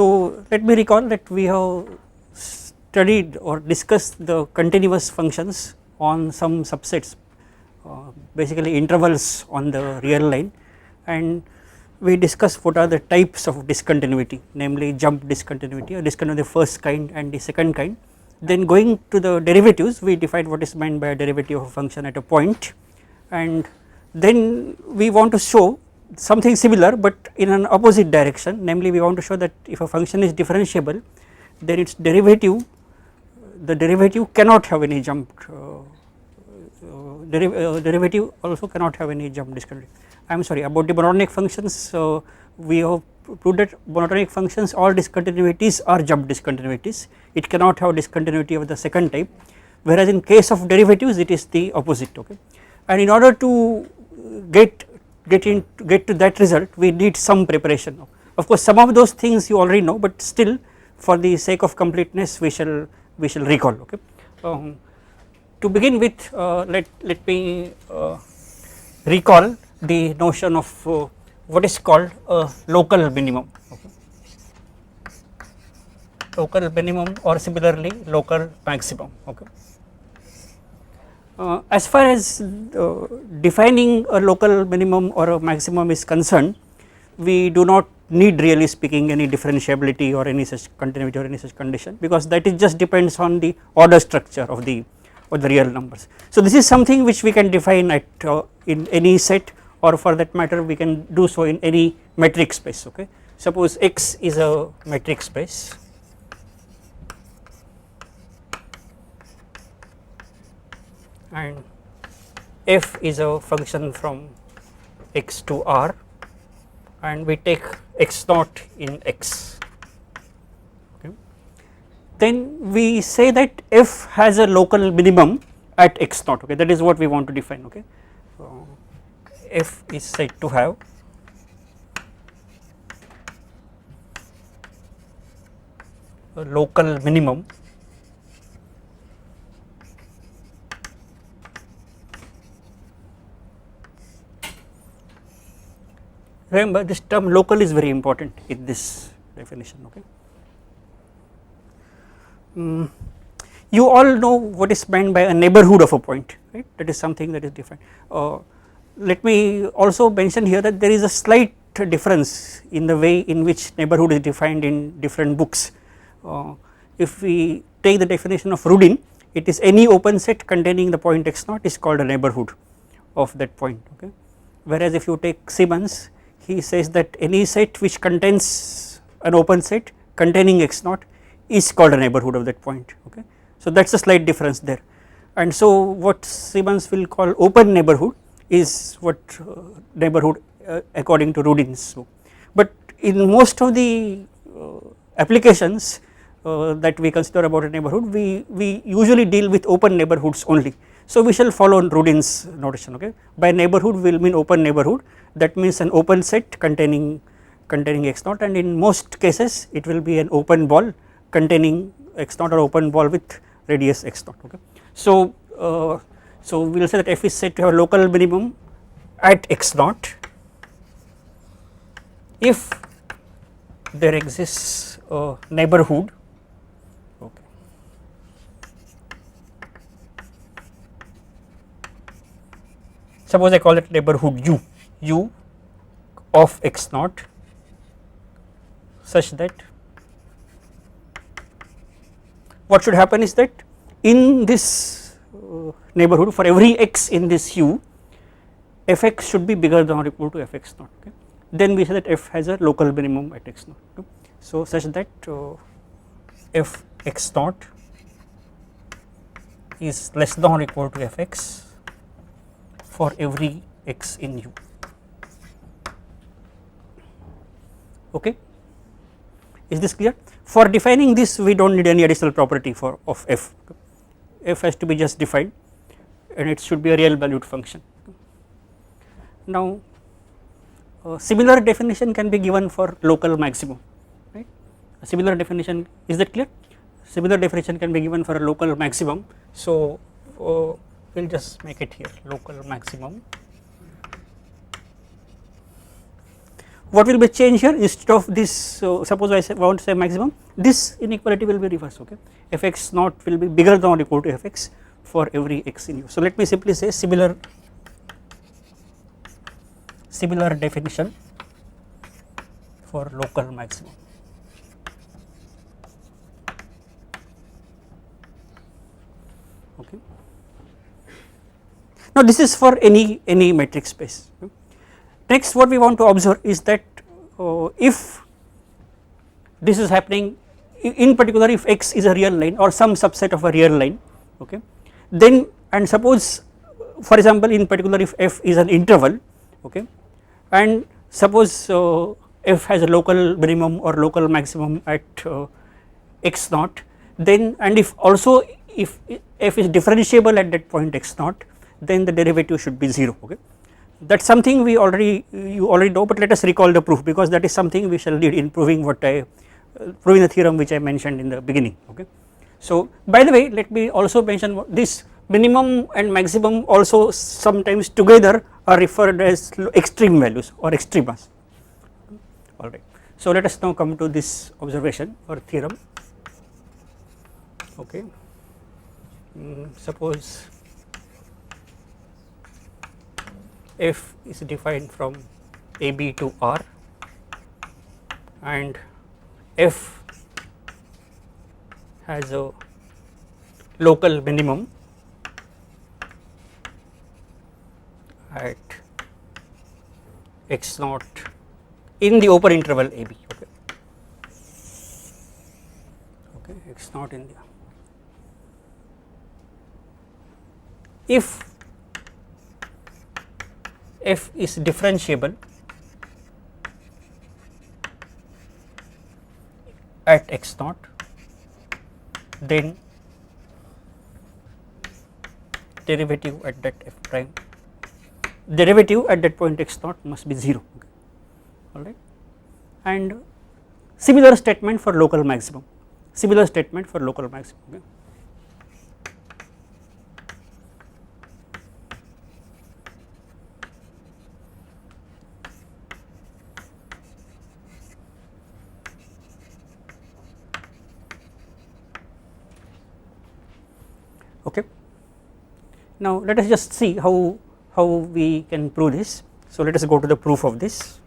So let me recall that we have studied or discussed the continuous functions on some subsets, basically intervals on the real line, and we discussed what are the types of discontinuity, namely jump discontinuity or discontinuity of the first kind and the second kind. Then going to the derivatives, we defined what is meant by a derivative of a function at a point, and then we want to show something similar but in an opposite direction, namely we want to show that if a function is differentiable, then its derivative, the derivative cannot have any jump, derivative also cannot have any jump discontinuity. I am sorry, about the monotonic functions, we have proved that monotonic functions all discontinuities are jump discontinuities, it cannot have discontinuity of the second type, whereas in case of derivatives it is the opposite. Okay, and in order to get to that result, we need some preparation. Of course some of those things you already know, but still for the sake of completeness we shall recall. Okay, to begin with, let me recall the notion of what is called a local minimum. Okay. Local minimum or similarly local maximum. Okay. As far as defining a local minimum or a maximum is concerned, we do not need, really speaking, any differentiability or any such continuity or any such condition, because that is just depends on the order structure of the real numbers. So this is something which we can define at in any set, or for that matter we can do so in any metric space. Okay, suppose X is a metric space, and f is a function from x to r, and we take x naught in X. Okay. Then we say that f has a local minimum at x naught. Okay, that is what we want to define. Okay, f is said to have a local minimum remember this term local is very important in this definition. Okay. You all know what is meant by a neighborhood of a point, right? That is something that is defined. Let me also mention here that there is a slight difference in the way in which neighborhood is defined in different books. If we take the definition of Rudin, it is any open set containing the point x naught is called a neighborhood of that point. Okay. Whereas if you take Siemens, he says that any set which contains an open set containing x naught is called a neighborhood of that point. Okay. So that is a slight difference there, and so what Siemens will call open neighborhood is what neighborhood according to Rudin's book. But in most of the applications that we consider about a neighborhood, we usually deal with open neighborhoods only. So we shall follow Rudin's notation. Okay, by neighborhood we will mean open neighborhood, that means an open set containing x naught, and in most cases it will be an open ball containing x naught or open ball with radius x naught. Okay, so so we will say that f is said to have a local minimum at x naught if there exists a neighborhood. Okay. Suppose I call it neighborhood u of x naught such that what should happen is that in this neighborhood for every x in this u, fx should be bigger than or equal to fx naught. Okay. Then we say that f has a local minimum at x naught. Okay. So such that f x naught is less than or equal to fx for every x in u. Okay. Is this clear? For defining this we do not need any additional property of f. F has to be just defined and it should be a real valued function. Now a similar definition can be given for local maximum, right? A similar definition, is that clear? Similar definition can be given for a local maximum. So we will just make it here local maximum. what will be changed here, instead of this, suppose I want to say maximum, this inequality will be reversed, okay, fx naught will be bigger than or equal to fx for every x in u. So let me simply say similar definition for local maximum. Okay. Now this is for any metric space. Next, what we want to observe is that if this is happening, in particular if x is a real line or some subset of a real line, okay, then, and suppose for example in particular if f is an interval, okay, and suppose f has a local minimum or local maximum at x naught, then, and if also if f is differentiable at that point x naught, then the derivative should be 0, okay. That is something we already, you already know, but let us recall the proof, because that is something we shall need in proving what proving the theorem which I mentioned in the beginning, okay. So by the way, let me also mention this minimum and maximum also sometimes together are referred as extreme values or extremas, alright. So let us now come to this observation or theorem, okay. Suppose f is defined from AB to R and f has a local minimum at x naught in the open interval AB, okay, okay, x naught in the, if f is differentiable at x naught, then derivative at that f prime, derivative at that point x naught must be 0, okay, alright, and similar statement for local maximum, similar statement for local maximum, okay. Okay. Now let us just see how we can prove this. So let us go to the proof of this.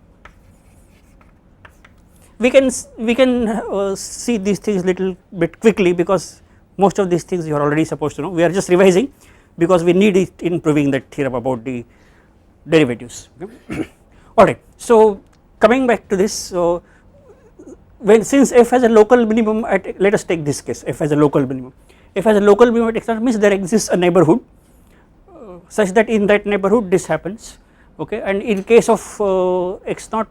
We can see these things little bit quickly, because most of these things you are already supposed to know. We are just revising because we need it in proving that theorem about the derivatives. Okay. Alright, so coming back to this, so when, since f has a local minimum at, let us take this case, f has a local minimum. If has a local minimum at x naught means there exists a neighborhood such that in that neighborhood this happens, okay, and in case of x naught,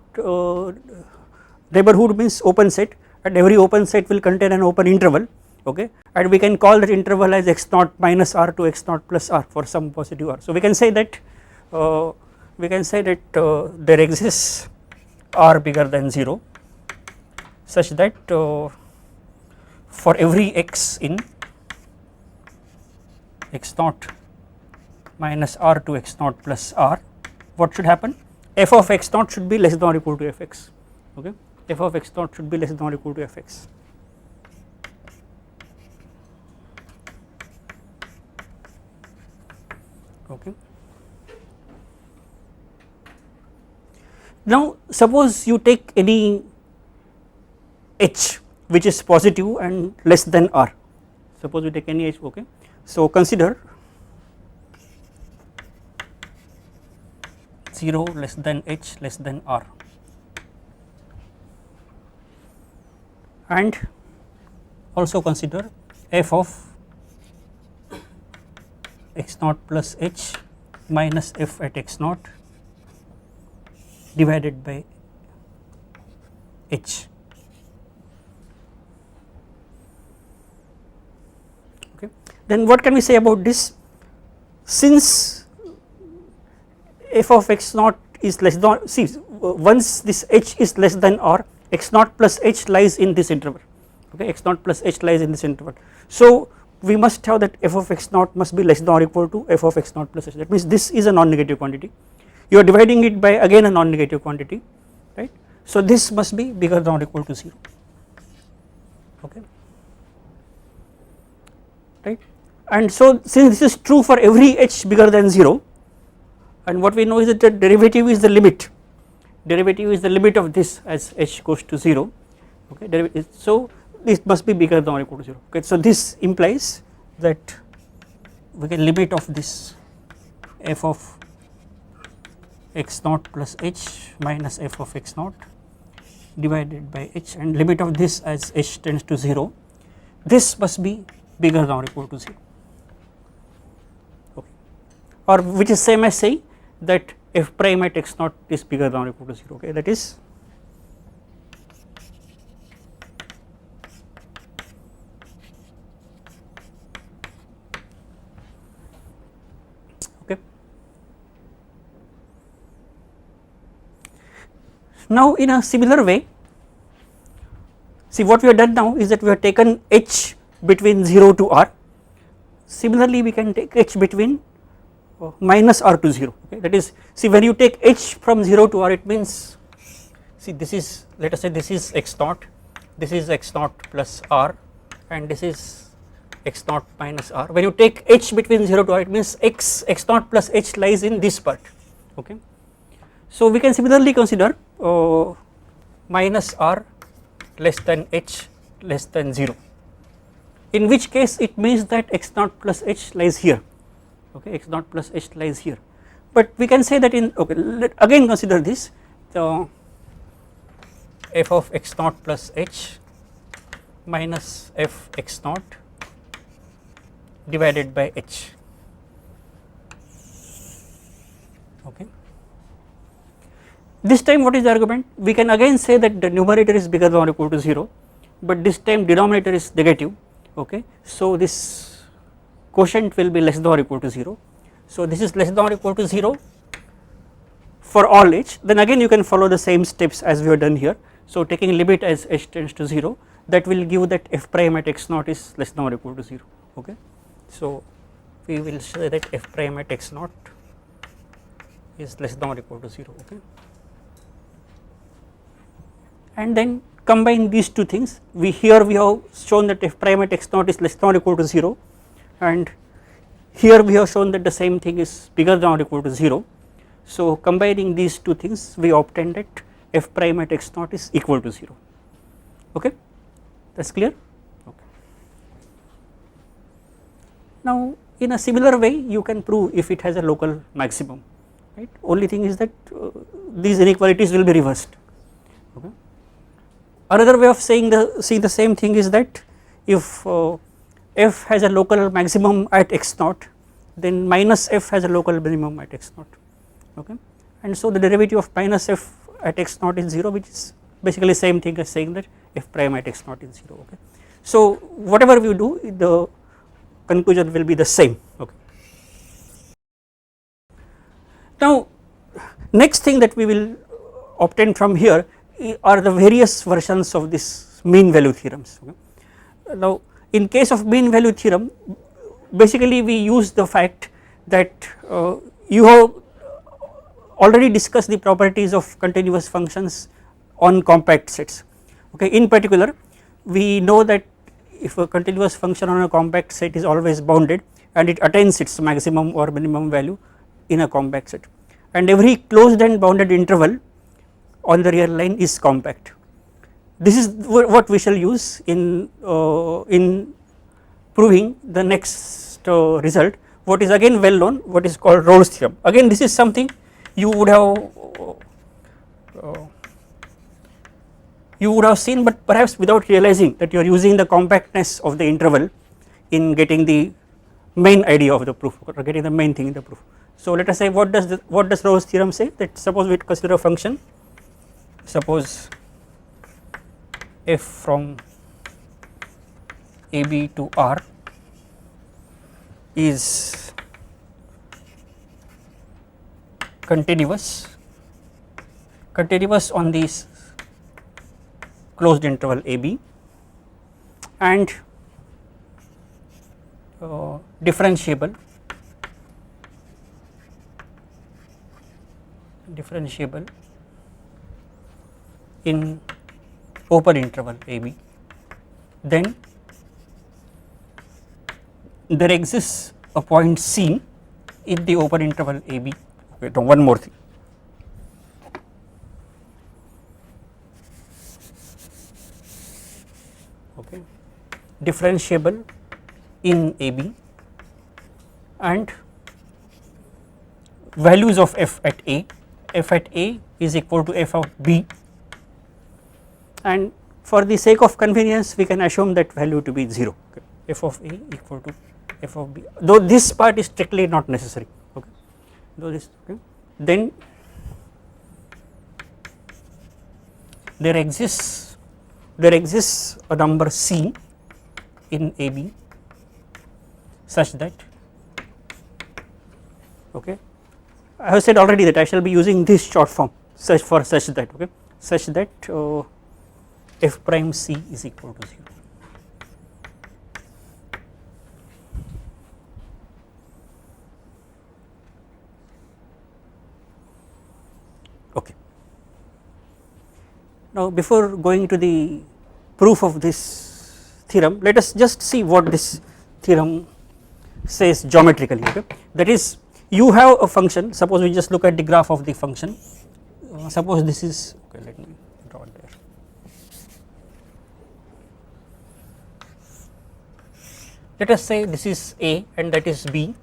neighborhood means open set, and every open set will contain an open interval, okay, and we can call that interval as x naught minus r to x naught plus r for some positive r. So we can say that there exists r bigger than 0 such that for every x in x naught minus r to x naught plus r, what should happen? F of x naught should be less than or equal to fx, okay, f of x naught should be less than or equal to fx. Okay. Now suppose you take any h which is positive and less than r, suppose we take any h, okay. So consider 0 less than h less than r, and also consider f of x naught plus h minus f at x naught divided by h. Okay. Then what can we say about this? Since f of x naught is less than, see, once this h is less than r, x naught plus h lies in this interval, okay, x naught plus h lies in this interval. So we must have that f of x naught must be less than or equal to f of x naught plus h. That means this is a non-negative quantity. You are dividing it by again a non-negative quantity, right? So this must be bigger than or equal to 0, okay, right. And so since this is true for every h bigger than 0, and what we know is that the derivative is the limit, of this as h goes to 0, okay, so this must be bigger than or equal to 0, okay. So this implies that we can limit of this f of x naught plus h minus f of x naught divided by h, and limit of this as h tends to 0, this must be bigger than or equal to 0, okay, or which is same as saying that f prime at x naught is bigger than or equal to 0, okay, that is okay. Now in a similar way, see what we have done now is that we have taken h between 0 to r, similarly we can take h between minus r to 0, okay. That is, see when you take h from 0 to r, it means, see this is, let us say this is x naught, this is x naught plus r, and this is x naught minus r. When you take h between 0 to r, it means x naught plus h lies in this part, okay. So we can similarly consider minus r less than h less than 0, in which case it means that x naught plus h lies here, okay, x naught plus h lies here. But we can say that in, okay, let again consider this, the f of x naught plus h minus f x naught divided by h, okay. This time what is the argument? We can again say that the numerator is bigger than or equal to 0, but this time denominator is negative, okay. So this quotient will be less than or equal to 0, so this is less than or equal to 0 for all h. Then again you can follow the same steps as we have done here, so taking limit as h tends to 0, that will give that f prime at x naught is less than or equal to 0, okay. So we will say that f prime at x naught is less than or equal to 0, okay. And then combine these two things, here we have shown that f prime at x naught is less than or equal to 0, and here we have shown that the same thing is bigger than or equal to 0. So combining these two things, we obtain that f prime at x naught is equal to 0, okay, that is clear, okay. Now in a similar way you can prove if it has a local maximum, right. Only thing is that these inequalities will be reversed, okay. Another way of seeing the same thing is that if f has a local maximum at x naught, then minus f has a local minimum at x naught, okay. And so the derivative of minus f at x naught is 0, which is basically same thing as saying that f prime at x naught is 0, okay. So whatever we do, the conclusion will be the same, okay. Now next thing that we will obtain from here are the various versions of this mean value theorems, okay. Now in case of mean value theorem, basically we use the fact that you have already discussed the properties of continuous functions on compact sets, okay. In particular we know that if a continuous function on a compact set is always bounded and it attains its maximum or minimum value in a compact set, and every closed and bounded interval on the real line is compact. This is what we shall use in proving the next result, what is again well known, what is called Rolle's theorem. Again this is something you would have seen, but perhaps without realizing that you are using the compactness of the interval in getting the main idea of the proof, or getting the main thing in the proof. So let us say, what does Rolle's theorem say? That suppose we consider a function, suppose f from AB to R is continuous on this closed interval AB, and differentiable in open interval AB, then there exists a point C in the open interval AB. Okay, now one more thing. Okay, differentiable in AB and values of f at A is equal to f of B, and for the sake of convenience we can assume that value to be 0. Okay. F of A equal to f of B, though this part is strictly not necessary. Okay. Though this, okay. Then there exists a number C in AB such that, okay, I have said already that I shall be using this short form such that, okay, such that f prime C is equal to 0. Okay. Now before going to the proof of this theorem, let us just see what this theorem says geometrically. Okay, that is, you have a function. Suppose we just look at the graph of the function. Suppose this is, okay, let me draw it there. Let us say this is A and that is B.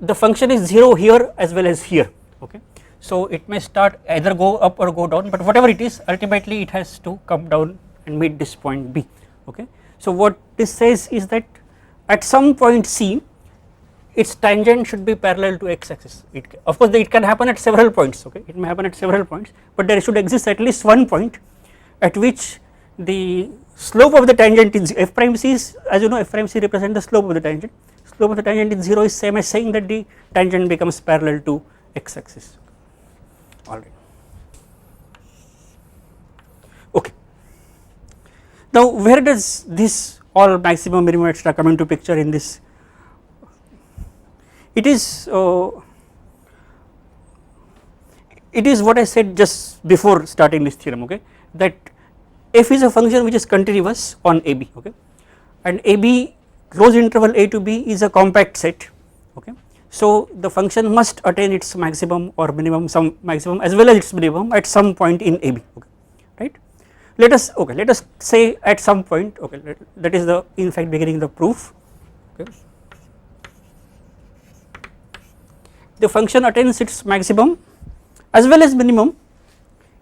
The function is 0 here as well as here. Okay, so it may start either go up or go down, but whatever it is, ultimately it has to come down and meet this point B. Okay, so what this says is that at some point C, its tangent should be parallel to x axis. Of course it can happen at several points. Okay, it may happen at several points, but there should exist at least one point at which the slope of the tangent is f prime C is, as you know, f prime C represents the slope of the tangent. Slope of the tangent is 0 is same as saying that the tangent becomes parallel to x axis. Alright. Okay. Now where does this all maximum, minimum, etc. come into picture in this? It is what I said just before starting this theorem. Okay, that f is a function which is continuous on AB. Okay, and AB closed interval a to b is a compact set. Okay, so the function must attain its maximum or minimum, some maximum as well as its minimum at some point in AB. Okay, right. Let us say at some point. Okay, that is the in fact beginning the proof. Okay. The function attains its maximum as well as minimum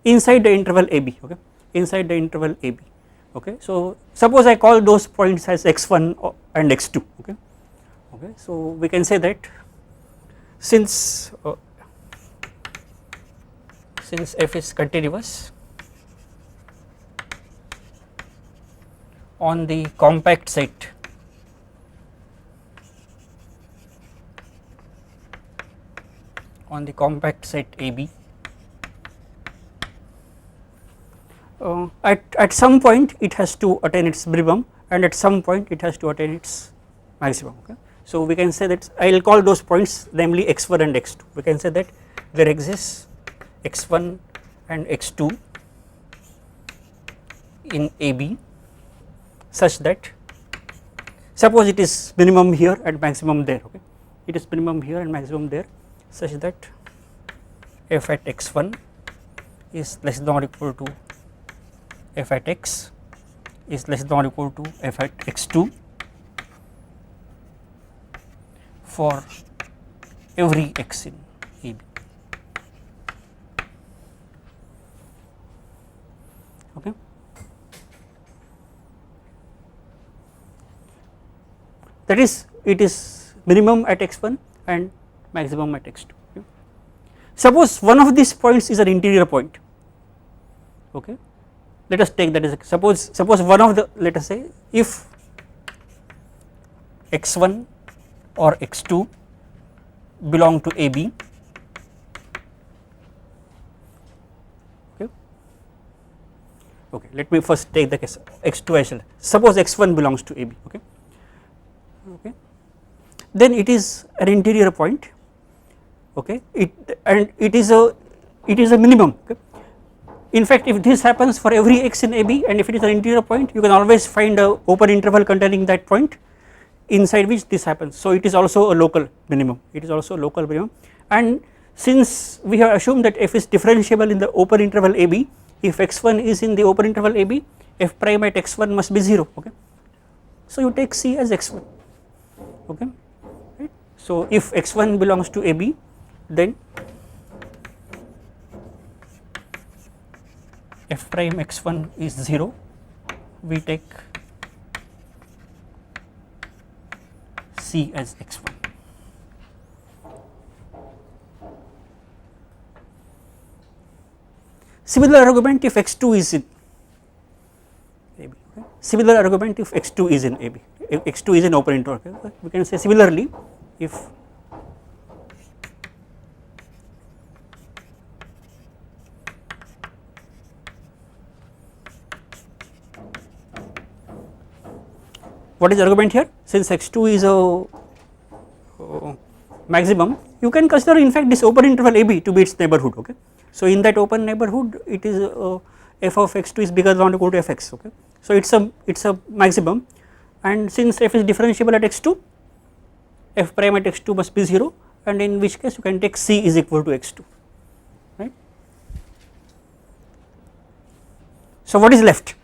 inside the interval AB. Okay, inside the interval AB. Okay, so suppose I call those points as x1 and x2. Okay, okay, so we can say that since f is continuous on the compact set AB, at some point it has to attain its minimum and at some point it has to attain its maximum. Okay. So we can say that I will call those points namely x1 and x2. We can say that there exists x1 and x2 in AB such that, suppose it is minimum here and maximum there. Okay, it is minimum here and maximum there such that f at x1 is less than or equal to f at x is less than or equal to f at x2 for every x in AB. Okay. That is, it is minimum at x1 and maximum at x2. Okay. Suppose one of these points is an interior point. Okay, let us take that as suppose one of the, let us say if x1 or x2 belong to AB. Okay, okay, let me first take the case x2 as well. Suppose x1 belongs to AB. Okay, okay, then it is an interior point. Okay, it is a minimum. Okay, In fact, if this happens for every x in AB and if it is an interior point, you can always find a open interval containing that point inside which this happens. So it is also a local minimum, it is also a local minimum. And since we have assumed that f is differentiable in the open interval AB, if x1 is in the open interval AB, f prime at x1 must be 0, okay. So you take C as x1, okay, right. So if x1 belongs to AB, then f prime x1 is 0, we take C as x1. Similar argument if x2 is in AB, okay. Similar argument if x2 is in AB, if x2 is in open interval, okay. We can say similarly if what is the argument here? Since x2 is a maximum, you can consider in fact this open interval AB to be its neighborhood, okay. So in that open neighborhood it is f of x2 is bigger than or equal to fx, okay. So it's a maximum, and since f is differentiable at x2, f prime at x2 must be 0, and in which case you can take C is equal to x2, right. So what is left?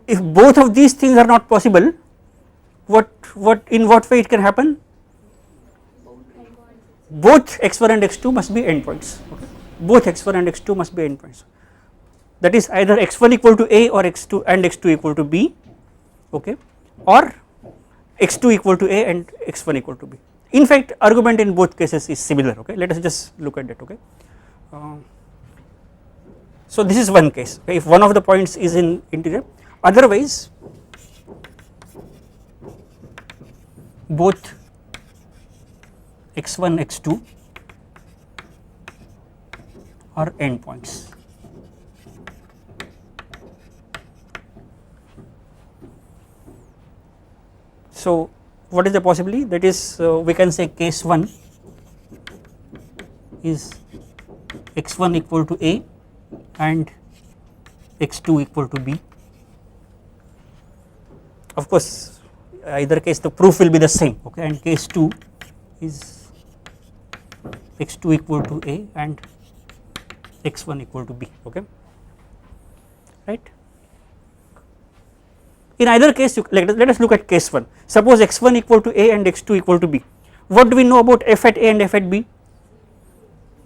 If both of these things are not possible, in what way it can happen? Both x1 and x2 must be endpoints, okay. Both x1 and x2 must be endpoints, that is either x1 equal to A or x2 and x2 equal to B, okay, or x2 equal to A and x1 equal to B. In fact, argument in both cases is similar, okay. Let us just look at that, okay. So this is one case, okay, if one of the points is in interior. Otherwise, both x1 x2 are endpoints. So what is the possibility? That is, we can say case 1 is x1 equal to A and x2 equal to B. Of course, either case the proof will be the same, okay, and case 2 is x2 equal to A and x1 equal to B, okay, right. In either case, let us look at case 1. Suppose x1 equal to A and x2 equal to B. What do we know about f at A and f at B?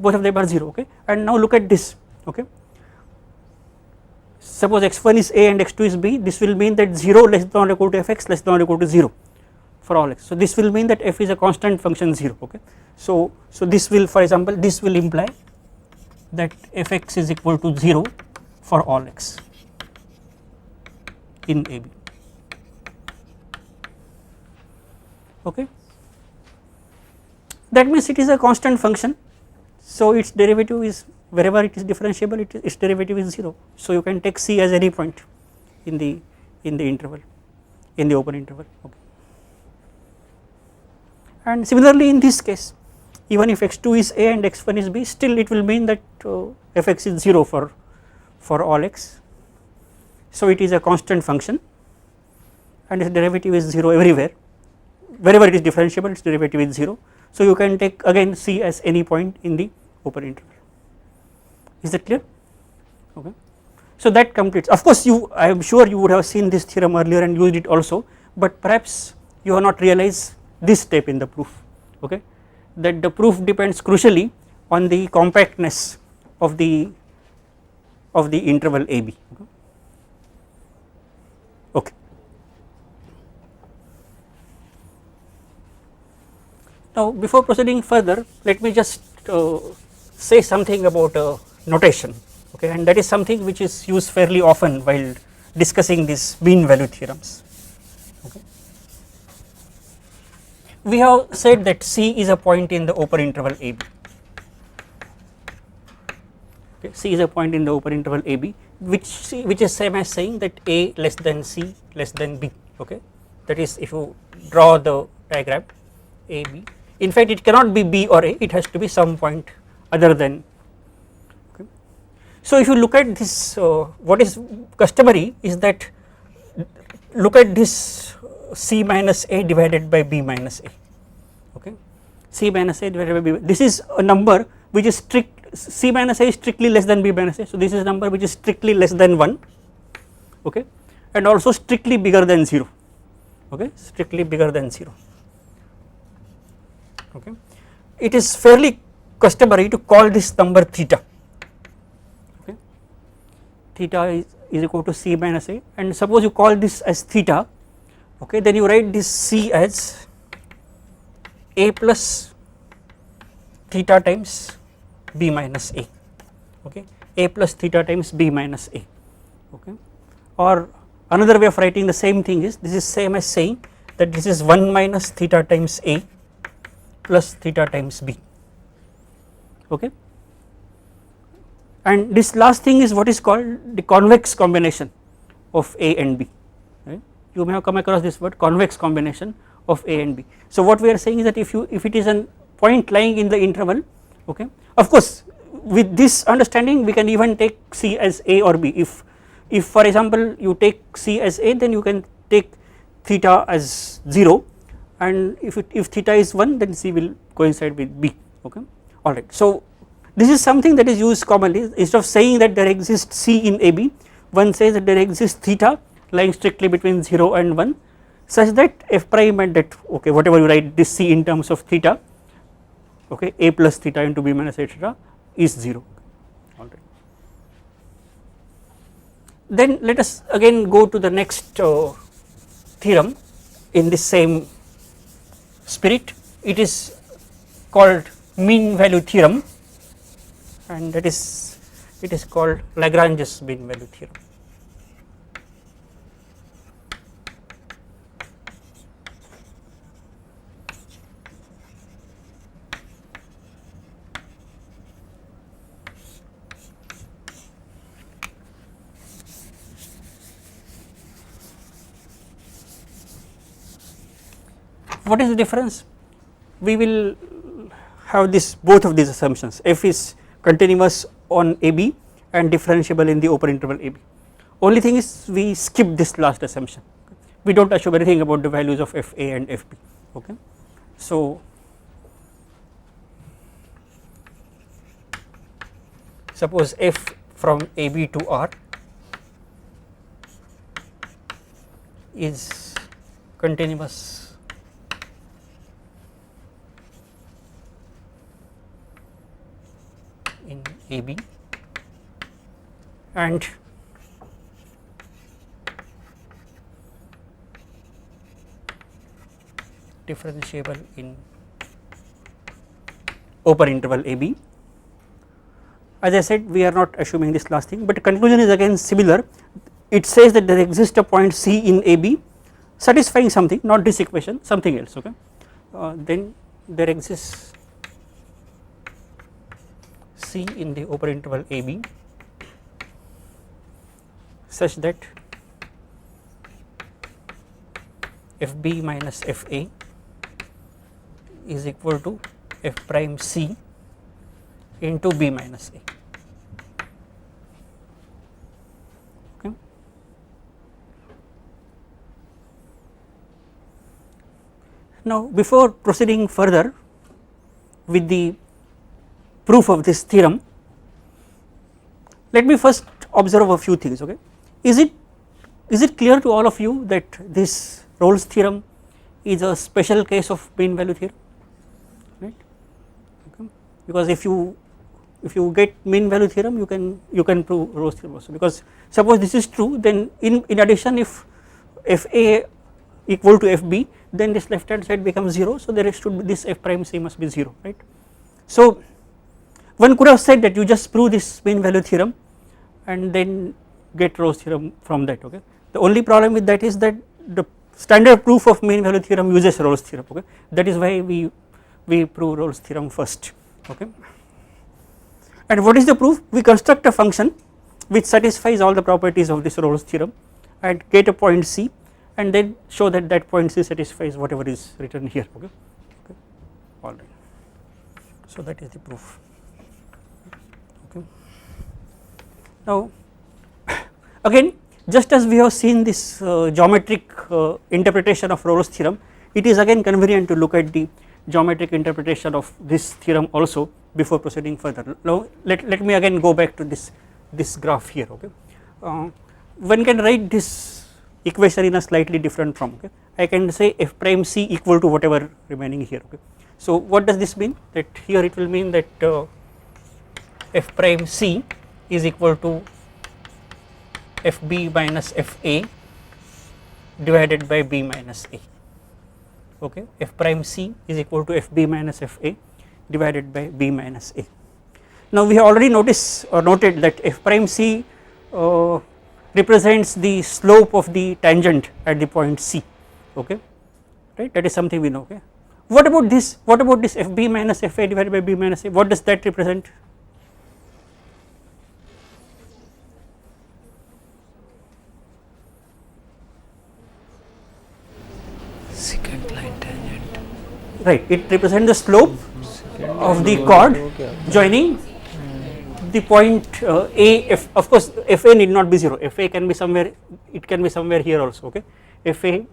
Both of them are 0, okay, and now look at this, okay. Suppose x1 is A and x2 is B, this will mean that 0 less than or equal to fx less than or equal to 0 for all x. So this will mean that f is a constant function 0, okay. So this will, for example, this will imply that fx is equal to 0 for all x in AB, okay. That means it is a constant function, so its derivative is, wherever it is differentiable, its derivative is 0. So you can take C as any point in the interval, in the open interval, okay. And similarly in this case, even if x2 is A and x1 is B, still it will mean that fx is 0 for all x. So it is a constant function and its derivative is 0 everywhere, wherever it is differentiable its derivative is 0. So you can take again C as any point in the open interval. Is that clear? Okay. So that completes. Of course, I am sure you would have seen this theorem earlier and used it also, but perhaps you have not realized this step in the proof, okay, that the proof depends crucially on the compactness of the interval AB, okay. Okay. Now before proceeding further, let me just say something about notation, okay, and that is something which is used fairly often while discussing these mean value theorems, okay. We have said that C is a point in the open interval AB, okay. C is a point in the open interval AB, which is same as saying that A less than C less than B, okay. That is, if you draw the diagram AB, in fact it cannot be B or A, it has to be some point other than So if you look at this, what is customary is that look at this C minus A divided by B minus A, okay. C minus A divided by B, this is a number which is C minus A is strictly less than B minus A, so this is a number which is strictly less than 1, okay, and also strictly bigger than 0, okay, strictly bigger than 0, okay. It is fairly customary to call this number theta, okay, theta is equal to C minus A, and suppose you call this as theta, okay, then you write this C as A plus theta times B minus A, okay, A plus theta times B minus A, okay. Or another way of writing the same thing is, this is same as saying that this is 1 minus theta times A plus theta times B, okay. And this last thing is what is called the convex combination of A and B, right. You may have come across this word, convex combination of A and B. So what we are saying is that if it is a point lying in the interval, okay, of course with this understanding we can even take C as A or B. If for example you take C as A, then you can take theta as 0, and if theta is 1, then C will coincide with B, okay, alright. So this is something that is used commonly. Instead of saying that there exists C in AB, one says that there exists theta lying strictly between 0 and 1, such that f prime at that, okay, whatever you write this C in terms of theta, okay, A plus theta into B minus etc. is 0, alright. Then let us again go to the next theorem in the same spirit. It is called mean value theorem, and that is, it is called Lagrange's mean value theorem. What is the difference? We will have this, both of these assumptions, f is continuous on AB and differentiable in the open interval AB. Only thing is we skip this last assumption, we do not assume anything about the values of fa and fb, okay. So suppose f from AB to R is continuous in AB and differentiable in open interval AB. As I said, we are not assuming this last thing, but the conclusion is again similar. It says that there exists a point C in AB satisfying something, not this equation, something else, okay. Then there exists C in the open interval AB such that FB minus FA is equal to F prime C into B minus A, okay. Now before proceeding further with the proof of this theorem, let me first observe a few things, okay. Is it clear to all of you that this Rolle's theorem is a special case of mean value theorem, right, okay. Because if you get mean value theorem, you can prove Rolle's theorem also, because suppose this is true, then in addition if fa equal to fb, then this left hand side becomes 0, so there should be this f prime c must be 0, right. So one could have said that you just prove this mean value theorem and then get Rolle's theorem from that, okay. The only problem with that is that the standard proof of mean value theorem uses Rolle's theorem, okay. That is why we prove Rolle's theorem first, okay. And what is the proof? We construct a function which satisfies all the properties of this Rolle's theorem and get a point C, and then show that that point C satisfies whatever is written here, okay. Alright, so that is the proof, okay. Now again, just as we have seen this geometric interpretation of Rolle's theorem, it is again convenient to look at the geometric interpretation of this theorem also before proceeding further. Now let me again go back to this graph here. Okay, one can write this equation in a slightly different form. Okay, I can say f prime c equal to whatever remaining here. Okay, so what does this mean? That here it will mean that f prime c is equal to fb minus fa divided by b minus a. Okay, f prime c is equal to fb minus fa divided by b minus a. Now we have already noticed or noted that f prime c represents the slope of the tangent at the point c. Okay, right, that is something we know. Okay, what about this fb minus fa divided by b minus a, what does that represent? Secant line tangent. Right, it represents the slope of the chord joining the point a. F, of course fa need not be 0, fa can be somewhere, it can be somewhere here also. Okay, fa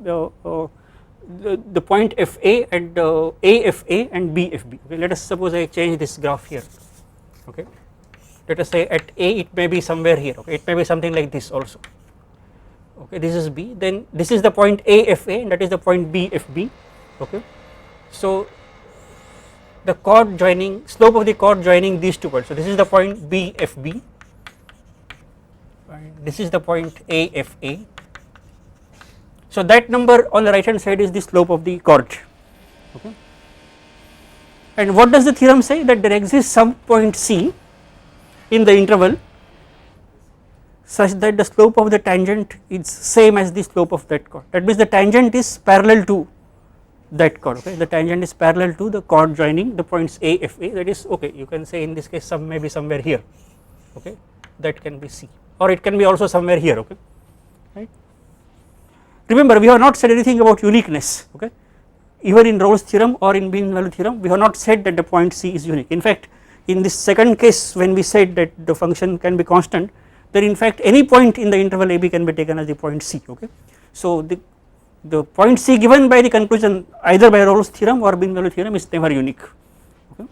the point fa and afa and bfb. Okay, let us suppose I change this graph here. Okay, let us say at a it may be somewhere here. Okay, it may be something like this also. Okay, this is b, then this is the point afa and that is the point bfb. Okay, so the chord joining, slope of the chord joining these two points, so this is the point bfb and this is the point afa. So that number on the right hand side is the slope of the chord. Okay, and what does the theorem say? That there exists some point c in the interval such that the slope of the tangent is same as the slope of that chord. That means the tangent is parallel to that chord. Okay, the tangent is parallel to the chord joining the points a f a, that is, okay, you can say in this case some may be somewhere here. Okay, that can be c, or it can be also somewhere here. Okay, right. Remember, we have not said anything about uniqueness. Okay, even in Rolle's theorem or in mean value theorem we have not said that the point c is unique. In fact, in this second case when we said that the function can be constant, then in fact any point in the interval ab can be taken as the point c. Okay, so the point c given by the conclusion either by Rolle's theorem or mean value theorem is never unique. Okay,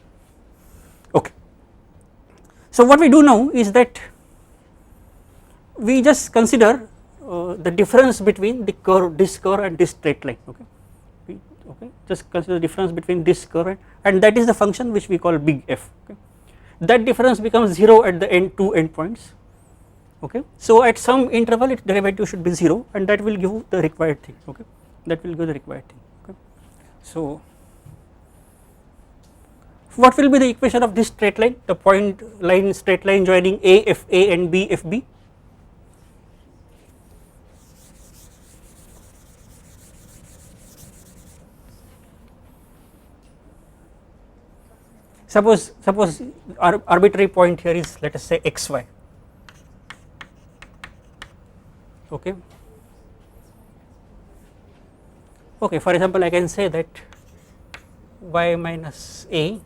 okay. So what we do now is that we just consider the difference between the curve, this curve and this straight line. Okay, okay, just consider the difference between this curve and that is the function which we call big F. Okay, that difference becomes 0 at the end, two end points. Okay, so at some interval its derivative should be 0 and that will give the required thing. Okay, that will give the required thing. Okay, so what will be the equation of this straight line, the point line straight line joining a f a and b f b? Suppose arbitrary point here is, let us say, xy. Okay, okay, for example I can say that y minus a,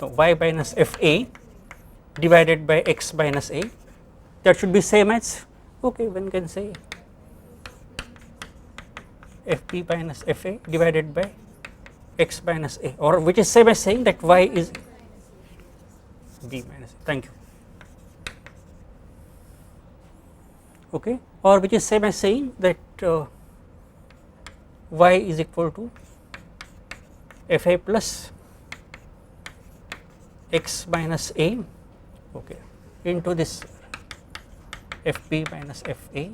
so y minus f a divided by x minus a, that should be same as, okay, one can say f b minus f a divided by x minus a, or which is same as saying that y is b minus a. Thank you. Okay, or which is same as saying that y is equal to f a plus x minus a, okay, into this f b minus f a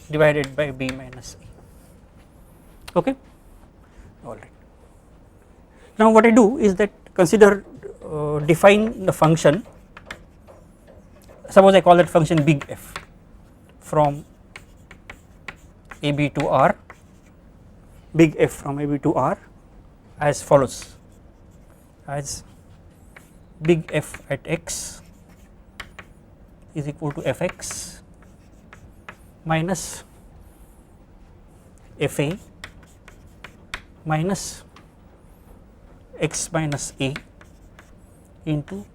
divided by b minus a. Okay, all right. Now what I do is that consider define the function. Suppose I call that function big F from ab to r, big F from ab to r as follows, as big F at x is equal to fx minus fa minus x minus a into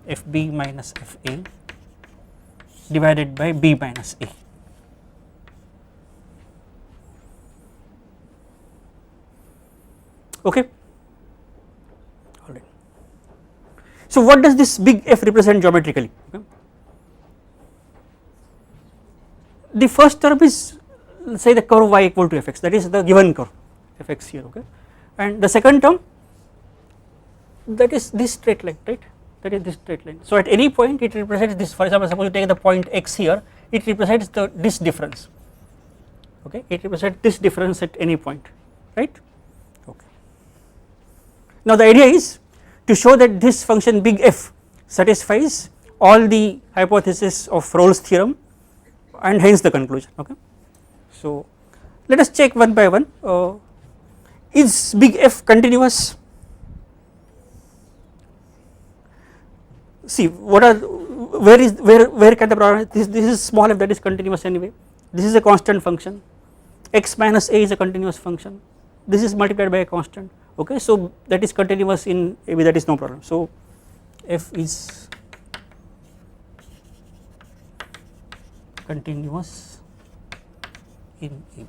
fb minus fa divided by b minus a. Okay. All right. So what does this big F represent geometrically? Okay. The first term is, say, the curve y equal to fx, that is the given curve fx here, okay, and the second term, that is this straight line, right, that is this straight line. So at any point it represents this, for example, suppose you take the point x here, it represents this difference, okay, it represents this difference at any point, right. Okay. Now the idea is to show that this function big F satisfies all the hypotheses of Rolle's theorem and hence the conclusion, okay. So let us check one by one. Is big F continuous? See, what are, where can the problem, this is small f, that is continuous anyway, this is a constant function, x minus a is a continuous function, this is multiplied by a constant, okay, so that is continuous in AB, that is no problem. So f is continuous in AB.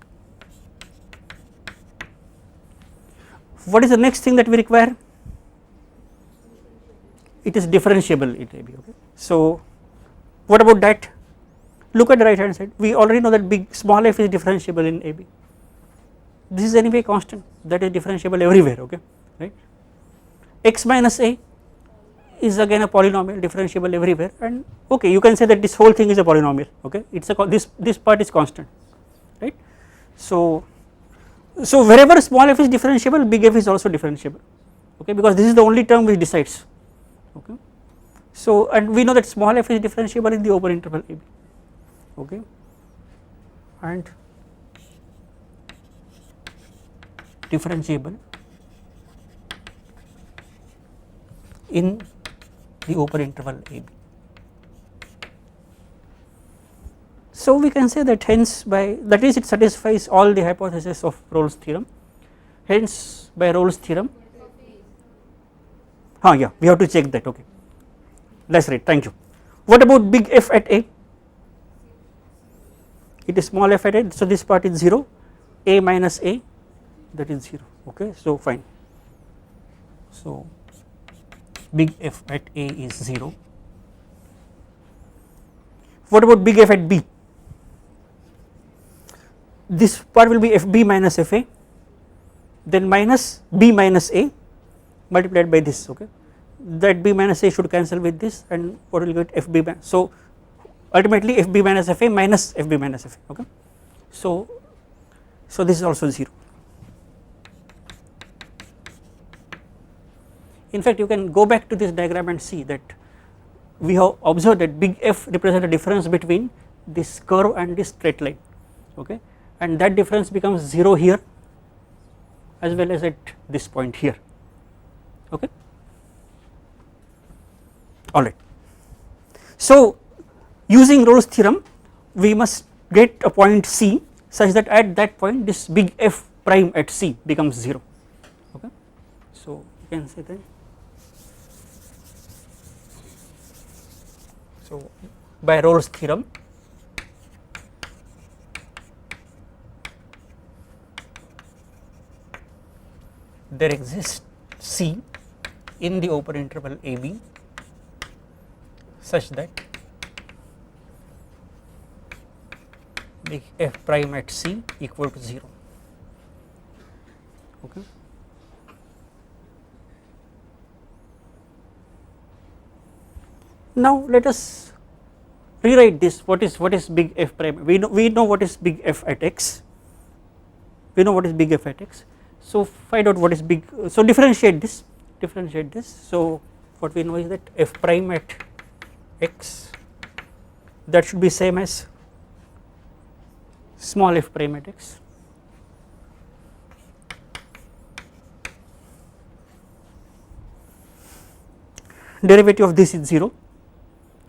What is the next thing that we require? It is differentiable in AB, okay. So what about that? Look at the right hand side, we already know that small f is differentiable in AB, this is anyway constant, that is differentiable everywhere, okay, right. X minus a is again a polynomial, differentiable everywhere, and okay, you can say that this whole thing is a polynomial, okay, it's a, this part is constant, right. So wherever small f is differentiable, big F is also differentiable, okay, because this is the only term which decides, okay. So and we know that small f is differentiable in the open interval AB, okay, and differentiable in the open interval AB. So we can say that hence by, that is, it satisfies all the hypotheses of Rolle's theorem, hence by Rolle's theorem, yeah, we have to check that, okay, that is right, thank you. What about big F at A? It is small f at A, so this part is 0, a minus a, that is 0, okay, so fine. So big F at A is 0. What about big F at B? This part will be FB minus FA, then minus B minus A multiplied by this, okay, that B minus A should cancel with this, and what will get FB, so ultimately FB minus FA minus FB minus FA, okay. So this is also 0. In fact, you can go back to this diagram and see that we have observed that big F represents a difference between this curve and this straight line, okay, and that difference becomes 0 here as well as at this point here, okay, alright. So using Rolle's theorem, we must get a point C such that at that point this big F prime at C becomes 0, okay. So you can say that, so by Rolle's theorem, there exists C in the open interval AB such that big F prime at C equal to 0, okay. Now let us rewrite this, what is big F prime, we know what is big F at X, we know what is big F at X, so find out what is big, so differentiate this, so what we know is that F prime at X, that should be same as small f prime at X, derivative of this is 0,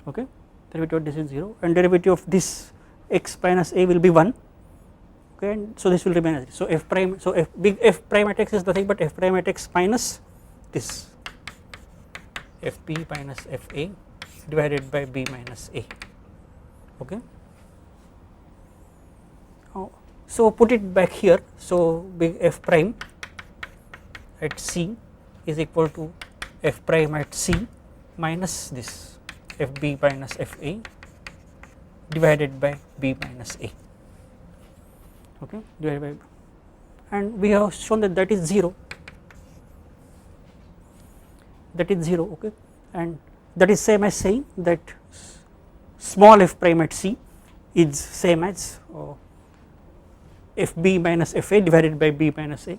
okay, derivative of this is 0, and derivative of this x minus a will be 1, okay, and so this will remain as it is. So f prime, so big F prime at X is nothing but f prime at X minus this fb minus fa divided by b minus a. Okay. So put it back here. So f prime at c is equal to f prime at c minus this fb minus fa divided by b minus a. Okay, divided by, and we have shown that that is 0. That is 0. Okay, and that is same as saying that small f prime at c is same as fb minus fa divided by b minus a,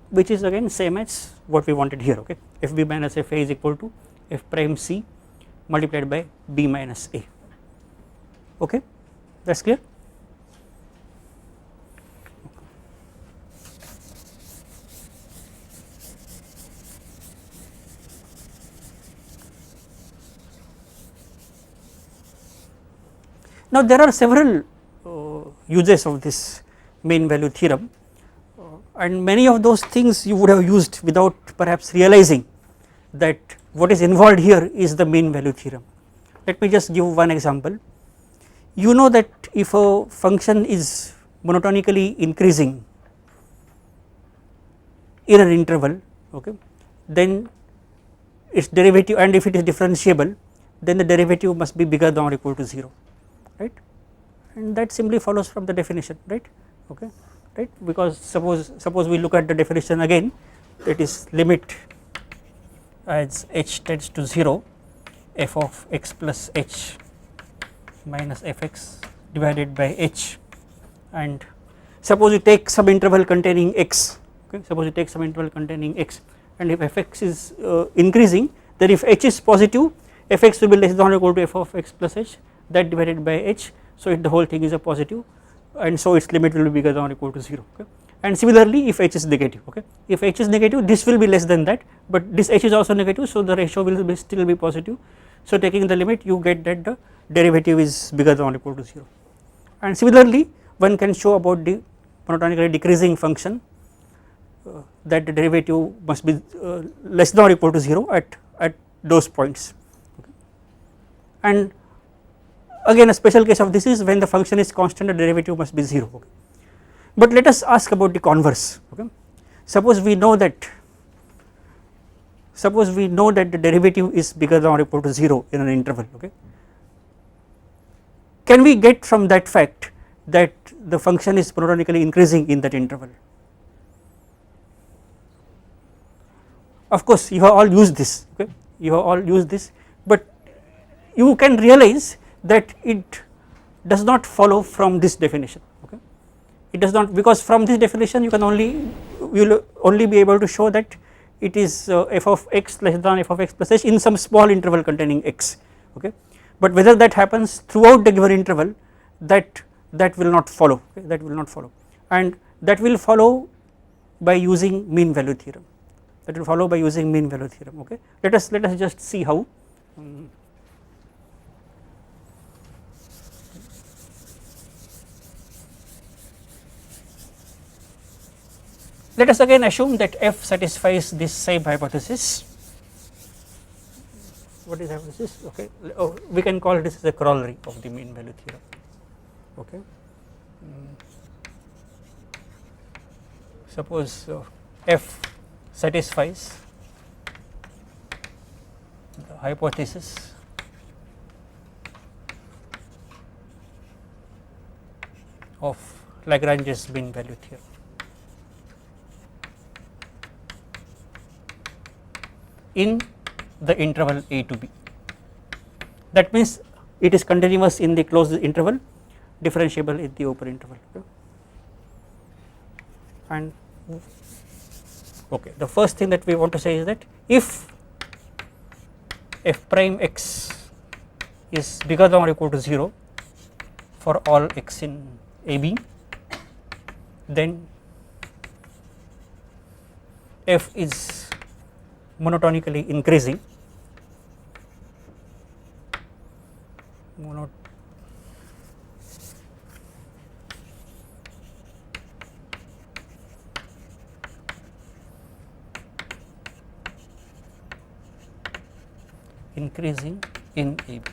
which is again same as what we wanted here. Okay, fb minus fa is equal to f prime c multiplied by b minus a. Okay, that is clear. Now there are several uses of this mean value theorem, and many of those things you would have used without perhaps realizing that what is involved here is the mean value theorem. Let me just give one example. You know that if a function is monotonically increasing in an interval, okay, then its derivative, and if it is differentiable, then the derivative must be bigger than or equal to 0, right, and that simply follows from the definition, right. Okay, right, because suppose we look at the definition again, that is limit as h tends to 0 f of x plus h minus fx divided by h, and suppose you take some interval containing x. Okay, suppose you take some interval containing x, and if fx is increasing, then if h is positive, fx will be less than or equal to f of x plus h, that divided by h, so the whole thing is a positive, and so its limit will be bigger than or equal to 0. Okay, and similarly if h is negative, okay, if h is negative, this will be less than that, but this h is also negative, so the ratio will still be positive. So taking the limit, you get that the derivative is bigger than or equal to 0, and similarly one can show about the monotonically decreasing function that the derivative must be less than or equal to 0 at those points. Okay. And again a special case of this is when the function is constant, the derivative must be 0. Okay. But let us ask about the converse. Okay. Suppose we know that the derivative is bigger than or equal to 0 in an interval. Okay. Can we get from that fact that the function is monotonically increasing in that interval? Of course you have all used this, okay, you have all used this, but you can realize that it does not follow from this definition. Okay, it does not, because from this definition you will only be able to show that it is f of x less than f of x plus h in some small interval containing x. Okay, but whether that happens throughout the given interval, that will not follow. Okay, that will not follow, and that will follow by using mean value theorem. That will follow by using mean value theorem. Okay, let us just see how. Let us again assume that f satisfies this same hypothesis. What is hypothesis? Okay, we can call this as a corollary of the mean value theorem. Okay, suppose f satisfies the hypothesis of Lagrange's mean value theorem. In the interval a to b, that means it is continuous in the closed interval, differentiable in the open interval. Okay. And okay, the first thing that we want to say is that if f prime x is bigger than or equal to 0 for all x in AB, then f is monotonically increasing. increasing in AB,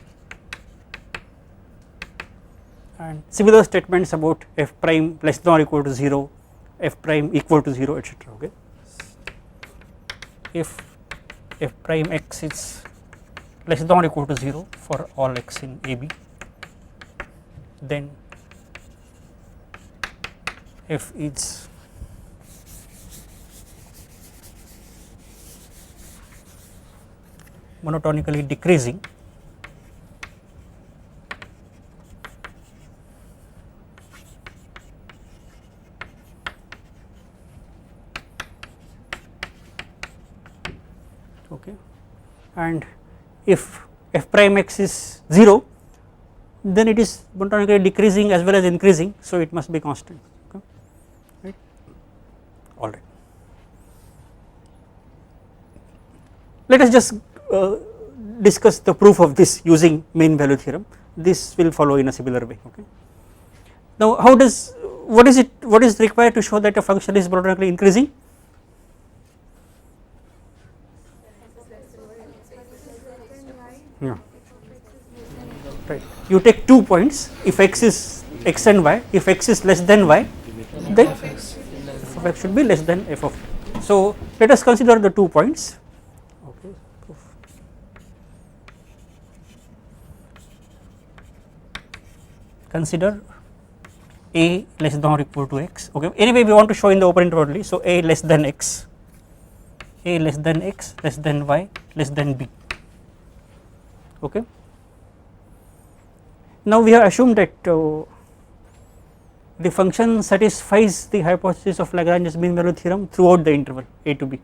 and similar statements about f prime less than or equal to 0, f prime equal to 0, etc. Okay. If f prime x is less than or equal to 0 for all x in AB, then f is monotonically decreasing okay, and if f prime x is 0, then it is monotonically decreasing as well as increasing, so it must be constant. Okay. Right. All right. Let us just discuss the proof of this using mean value theorem. This will follow in a similar way. Okay. Now, what is required to show that a function is monotonically increasing? Yeah. Right. You take 2 points. If x is x and y, if x is less than y, then f of x should be less than f of y. So let us consider the 2 points. Okay. Consider a less than or equal to x. Okay. Anyway, we want to show in the open interval only. So a less than x, a less than x, less than y, less than b. Okay. Now we have assumed that the function satisfies the hypothesis of Lagrange's mean value theorem throughout the interval a to b.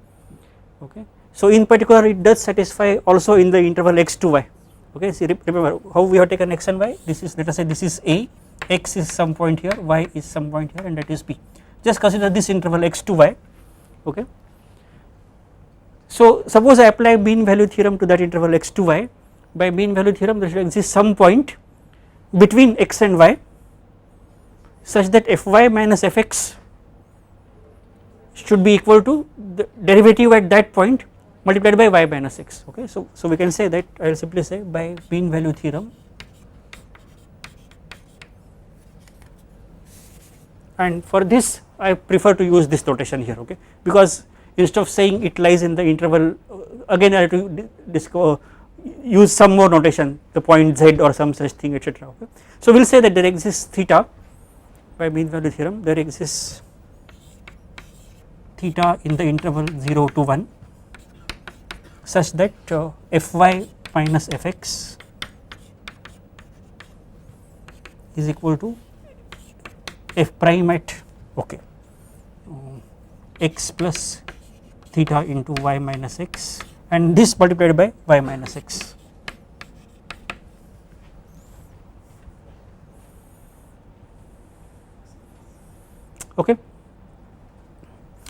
Okay. So in particular, it does satisfy also in the interval x to y. Okay. See, remember how we have taken x and y. This is, let us say this is a, x is some point here, y is some point here, and that is b. Just consider this interval x to y. Okay. So suppose I apply mean value theorem to that interval x to y. By mean value theorem, there should exist some point between x and y such that fy minus fx should be equal to the derivative at that point multiplied by y minus x. Okay. So we can say that, I will simply say, by mean value theorem, and for this I prefer to use this notation here. Okay. Because instead of saying it lies in the interval, again I have to use some more notation, the point z or some such thing, etc. Okay. So we will say that there exists theta by mean value theorem, there exists theta in the interval 0 to 1 such that fy minus fx is equal to f prime at okay x plus theta into y minus x, and this multiplied by y minus x. Okay.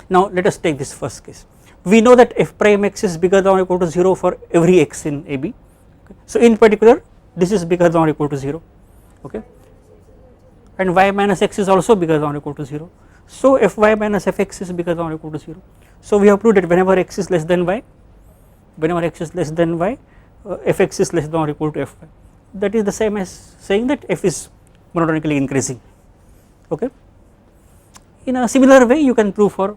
Now let us take this first case. We know that f prime x is bigger than or equal to 0 for every x in AB. Okay. So in particular, this is bigger than or equal to 0. Okay. And y minus x is also bigger than or equal to 0. So fy minus fx is bigger than or equal to 0. So we have proved that whenever x is less than y, fx is less than or equal to fy. That is the same as saying that f is monotonically increasing. Okay. In a similar way, you can prove for,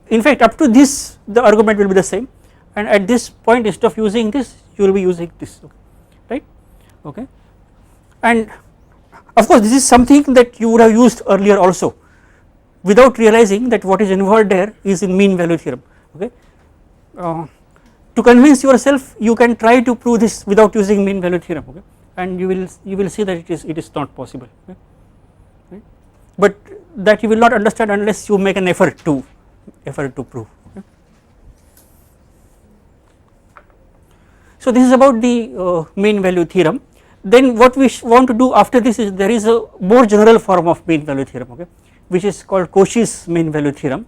in fact, up to this the argument will be the same, and at this point instead of using this, you will be using this. Okay. Right. Okay. And of course, this is something that you would have used earlier also, without realizing that what is involved there is in mean value theorem. Okay. To convince yourself, you can try to prove this without using mean value theorem. Okay. And you will see that it is not possible. Okay. Right. But that you will not understand unless you make an effort to prove. Okay. So this is about the mean value theorem. Then what we want to do after this is, there is a more general form of mean value theorem, okay, which is called Cauchy's mean value theorem,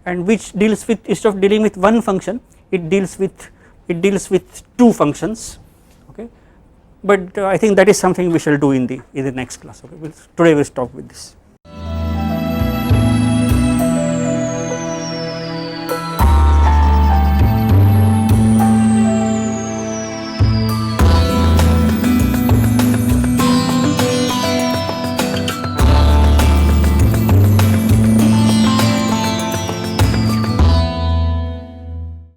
and which deals with, instead of dealing with one function, it deals with two functions. Okay. But I think that is something we shall do in the next class. Okay. Today we will stop with this.